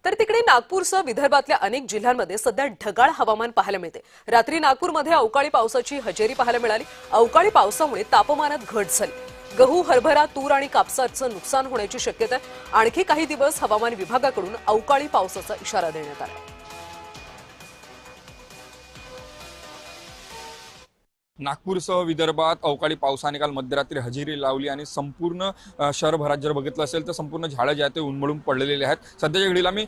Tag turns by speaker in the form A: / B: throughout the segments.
A: तर तिकडे नागपूरसह विदर्भातल्या अनेक जिल्ह्यांमध्ये सध्या ढगाळ हवामान पाहायला मिळते। रात्री नागपूरमध्ये अवकाळी पावसाची हजेरी पाहायला मिळाली। अवकाळी पावसामुळे तापमानात घट झाली। गहू, हरभरा, तूर आणि कापसाचं नुकसान होण्याची शक्यता आहे। आणखी काही दिवस हवामान विभागाकडून अवकाळी पावसाचा इशारा देण्यात आला आहे।
B: नागपूरसह विदर्भात अवकाळी पावसाने काल मध्यरात्री हजेरी लावली आणि संपूर्ण शहरभरात जर बघितलं असेल तर संपूर्ण झाडं जे आहेत ते उन्मळून पडलेले आहेत। सध्याच्या घडीला मी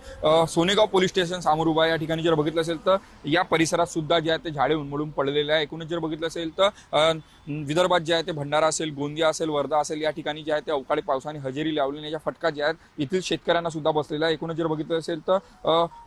B: सोनेगाव पोलीस स्टेशन समोर उभा आहे। या ठिकाणी जर बघितलं असेल तर या परिसरात सुद्धा जे आहेत ते झाडे उन्मळून पडलेले आहे। एकूणच जर बघितलं असेल तर विदर्भात जे आहे ते भंडारा असेल, गोंदिया असेल, वर्धा असेल, या ठिकाणी जे आहे ते अवकाळी पावसाने हजेरी लावली आणि याचा फटका जे आहेत येथील शेतकऱ्यांना सुद्धा बसलेला आहे। एकूणच जर बघितलं असेल तर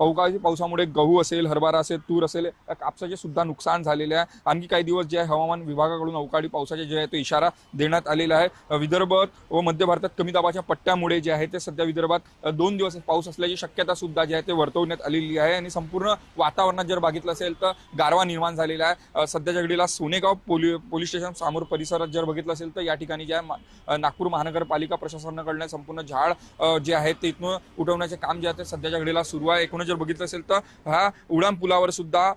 B: अवकाळी पावसामुळे गहू असेल, हरभरा असेल, तूर असेल, कापसाचे सुद्धा नुकसान झालेले आहे। आणखी काही दिवस जे हवामान विभागाकडून अवकाळी पावसाचे जे आहे तो इशारा देण्यात आलेला आहे। विदर्भ व मध्य भारतात कमी दाबाच्या पट्ट्यामुळे जे आहे ते सध्या विदर्भात 2 दिवस पाऊस असल्याची शक्यता सुद्धा जी आहे ते वर्तवण्यात आलेली आहे आणि संपूर्ण वातावरणात जर बघितलं असेल तर गारवा निर्माण झालेला आहे। सध्याच्या घडीला सोनेगाव पोलीस स्टेशन समोर परिसरात जर बघितलं असेल तर या ठिकाणी जे आहे नागपूर महानगरपालिका प्रशासनाकडून संपूर्ण झाड जे आहे ते इथून उठवण्याचे काम जे आहे ते सध्याच्या घडीला सुरू आहे। एकूणच जर बघितलं असेल तर हा उडान पुलावर सुद्धा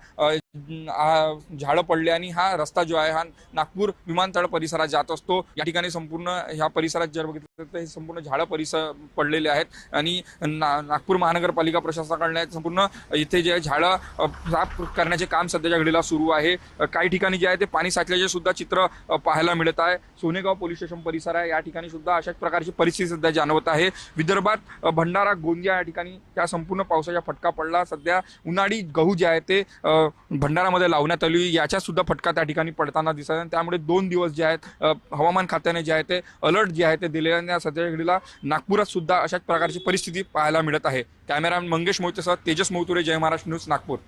B: झाडं पडले आणि हा रस्ता जो आहे हा नागपूर विमानतळ परिसरात जात असतो। या ठिकाणी संपूर्ण ह्या परिसरात जर बघितलं तर हे संपूर्ण झाडं पडलेले आहेत आणि नागपूर महानगरपालिका प्रशासनाकडून संपूर्ण इथे जे झाडं साफ करण्याचे काम सध्याच्या घडीला सुरू आहे। काही ठिकाणी जे आहे ते पाणी साचल्याचे सुद्धा चित्र पाहायला मिळत आहे। सोनेगाव पोलीस स्टेशन परिसर आहे, या ठिकाणी सुद्धा अशाच प्रकारची परिस्थिती सध्या जाणवत आहे। विदर्भात भंडारा, गोंदिया या ठिकाणी त्या संपूर्ण पावसाचा फटका पडला। सध्या उन्हाळी गहू जे आहे ते भंडारामध्ये लावण्यात आली, याचा सुद्धा फटका त्या ठिकाणी पडताना दिसत आहे। त्यामुळे 2 दिवस जे आहेत हवामान खात्याने जे आहे ते अलर्ट जे आहे ते दिले आणि सध्याच्या घडीला नागपुरात सुद्धा अशाच प्रकारची परिस्थिती पाहायला मिळत आहे। कॅमेरामॅन मंगेश मोहितेसह तेजस मोहतुरे, जय महाराष्ट्र न्यूज, नागपूर।